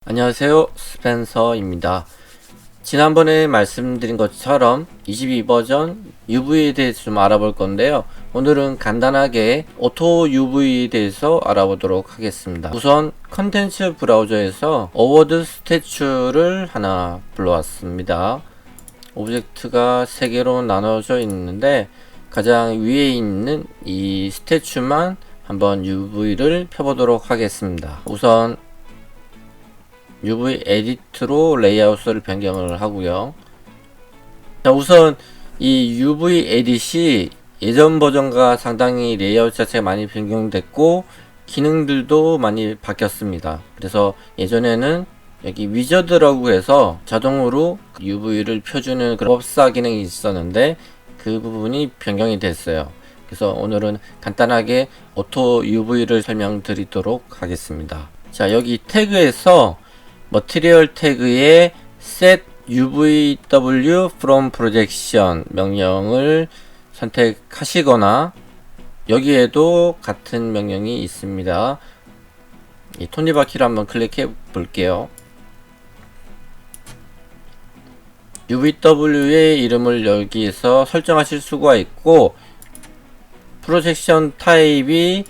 안녕하세요, 스펜서입니다. 지난번에 말씀드린 것처럼 22버전 UV에 대해서 좀 알아볼 건데요. 오늘은 간단하게 오토 UV에 대해서 알아보도록 하겠습니다. 우선 컨텐츠 브라우저에서 어워드 스태츄를 하나 불러왔습니다. 오브젝트가 3개로 나눠져 있는데 가장 위에 있는 이 스태츄만 한번 UV를 펴보도록 하겠습니다. 우선 UV 에디트로 레이아웃을 변경을 하고요. 자, 우선 이 UV 에딧이 예전 버전과 상당히 레이아웃 자체가 많이 변경됐고 기능들도 많이 바뀌었습니다. 그래서 예전에는 여기 위저드라고 해서 자동으로 UV를 펴주는 그런 법사 기능이 있었는데 그 부분이 변경이 됐어요. 그래서 오늘은 간단하게 오토 UV를 설명드리도록 하겠습니다. 자, 여기 태그에서 머티리얼 태그에 set UVW from projection 명령을 선택하시거나 여기에도 같은 명령이 있습니다. 이 톱니바퀴를 한번 클릭해 볼게요. UVW의 이름을 여기에서 설정하실 수가 있고 프로젝션 타입이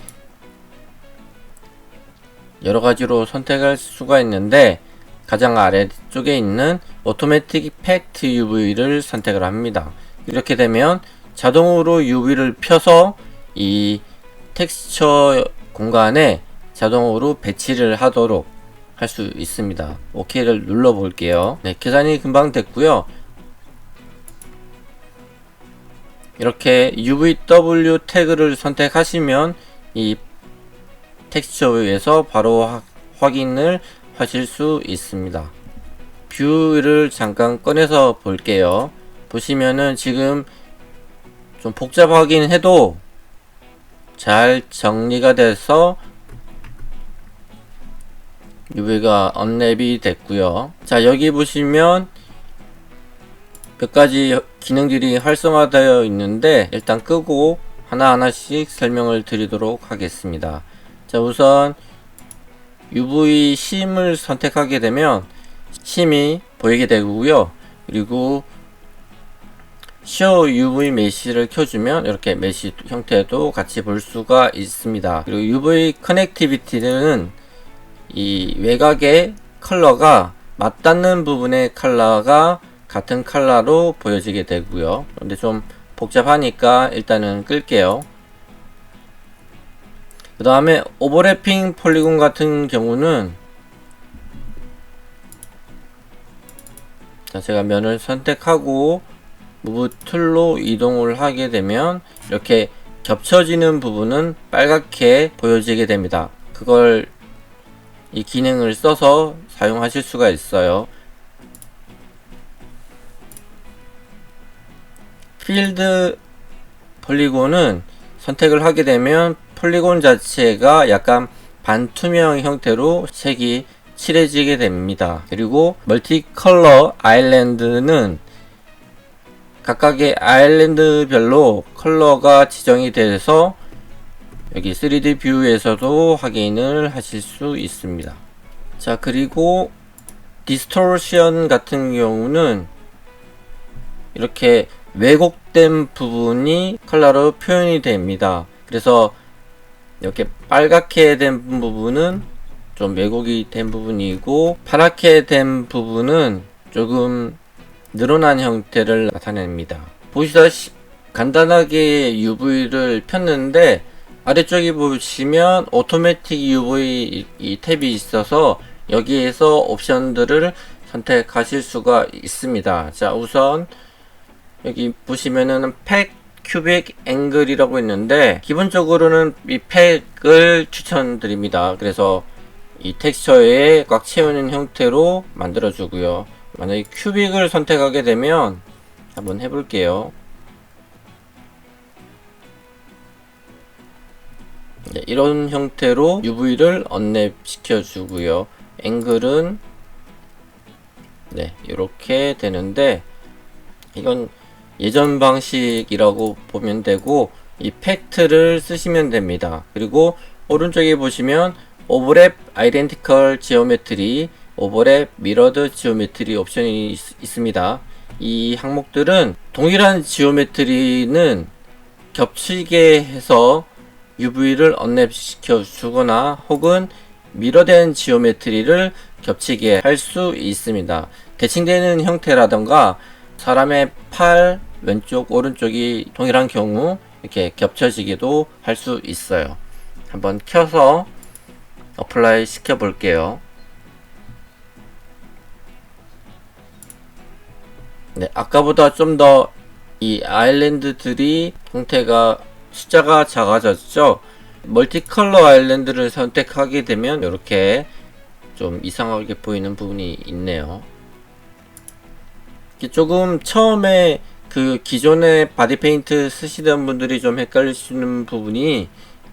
여러가지로 선택할 수가 있는데 가장 아래쪽에 있는 오토매틱 이펙트 UV를 선택을 합니다. 이렇게 되면 자동으로 UV를 펴서 이 텍스처 공간에 자동으로 배치를 하도록 할 수 있습니다. OK를 눌러 볼게요. 네, 계산이 금방 됐고요. 이렇게 UVW 태그를 선택하시면 이 텍스처에서 바로 확인을 하실 수 있습니다. 뷰를 잠깐 꺼내서 볼게요. 보시면은 지금 좀 복잡하긴 해도 잘 정리가 돼서 UV가 언랩이 됐고요. 자, 여기 보시면 몇 가지 기능들이 활성화되어 있는데 일단 끄고 하나하나씩 설명을 드리도록 하겠습니다. 자, 우선 UV 심을 선택하게 되면 심이 보이게 되고요. 그리고 Show UV 메시를 켜주면 이렇게 메시 형태도 같이 볼 수가 있습니다. 그리고 UV 커넥티비티는 이 외곽의 컬러가 맞닿는 부분의 컬러가 같은 컬러로 보여지게 되고요. 근데 좀 복잡하니까 일단은 끌게요. 그 다음에 오버래핑 폴리곤 같은 경우는 자, 제가 면을 선택하고 무브 툴로 이동을 하게 되면 이렇게 겹쳐지는 부분은 빨갛게 보여지게 됩니다. 그걸 이 기능을 써서 사용하실 수가 있어요. 필드 폴리곤은 선택을 하게 되면 폴리곤 자체가 약간 반투명 형태로 색이 칠해지게 됩니다. 그리고 멀티컬러 아일랜드는 각각의 아일랜드별로 컬러가 지정이 돼서 여기 3D 뷰에서도 확인을 하실 수 있습니다. 자, 그리고 디스토션 같은 경우는 이렇게 왜곡된 부분이 컬러로 표현이 됩니다. 그래서 이렇게 빨갛게 된 부분은 좀 왜곡이 된 부분이고 파랗게 된 부분은 조금 늘어난 형태를 나타냅니다. 보시다시피 간단하게 UV를 폈는데 아래쪽에 보시면 오토매틱 UV 이 탭이 있어서 여기에서 옵션들을 선택하실 수가 있습니다. 자, 우선 여기 보시면은 팩 큐빅 앵글이라고 있는데 기본적으로는 이 팩을 추천드립니다. 그래서 이 텍스처에 꽉 채우는 형태로 만들어 주고요. 만약에 큐빅을 선택하게 되면 한번 해볼게요. 네, 이런 형태로 UV를 언랩 시켜 주고요. 앵글은 네, 이렇게 되는데 이건 예전 방식이라고 보면 되고 이 팩트를 쓰시면 됩니다. 그리고 오른쪽에 보시면 오버랩 아이덴티컬 지오메트리 오버랩, 미러드 지오메트리 옵션이 있습니다. 이 항목들은 동일한 지오메트리는 겹치게 해서 UV를 언랩시켜 주거나 혹은 미러된 지오메트리를 겹치게 할 수 있습니다. 대칭되는 형태라던가 사람의 팔 왼쪽 오른쪽이 동일한 경우 이렇게 겹쳐지기도 할 수 있어요. 한번 켜서 어플라이 시켜 볼게요. 네, 아까보다 좀 더 이 아일랜드들이 형태가 숫자가 작아졌죠. 멀티컬러 아일랜드를 선택하게 되면 이렇게 좀 이상하게 보이는 부분이 있네요. 조금 처음에 그 기존의 바디 페인트 쓰시던 분들이 좀 헷갈리시는 부분이,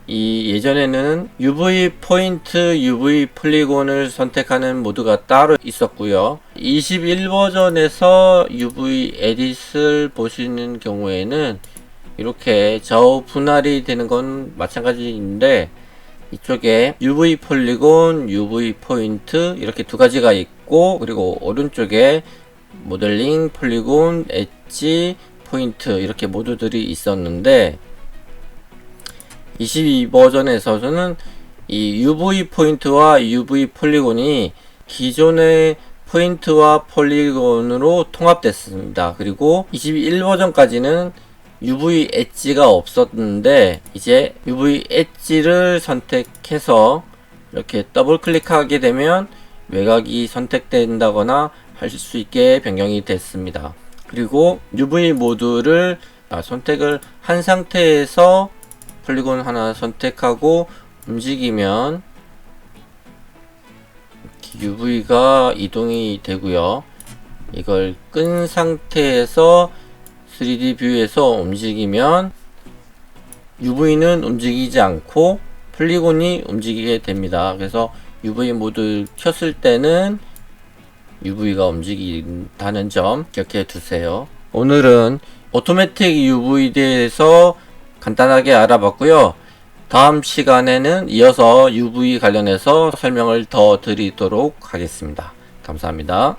이 예전에는 UV 포인트, UV 폴리곤을 선택하는 모드가 따로 있었고요. 21버전에서 UV 에딧을 보시는 경우에는 이렇게 좌우 분할이 되는 건 마찬가지인데, 이쪽에 UV 폴리곤, UV 포인트 이렇게 두 가지가 있고, 그리고 오른쪽에 모델링, 폴리곤, 엣지, 포인트 이렇게 모드들이 있었는데, 22버전에서는 이 UV 포인트와 UV 폴리곤이 기존의 포인트와 폴리곤으로 통합됐습니다. 그리고 21버전까지는 UV 엣지가 없었는데, 이제 UV 엣지를 선택해서 이렇게 더블 클릭하게 되면 외곽이 선택된다거나 할 수 있게 변경이 됐습니다. 그리고 UV 모드를 선택을 한 상태에서 폴리곤 하나 선택하고 움직이면 UV가 이동이 되고요. 이걸 끈 상태에서 3D 뷰에서 움직이면 UV는 움직이지 않고 폴리곤이 움직이게 됩니다. 그래서 UV 모드 켰을 때는 UV가 움직인다는 점 기억해 두세요. 오늘은 오토매틱 UV에 대해서 간단하게 알아봤고요. 다음 시간에는 이어서 UV 관련해서 설명을 더 드리도록 하겠습니다. 감사합니다.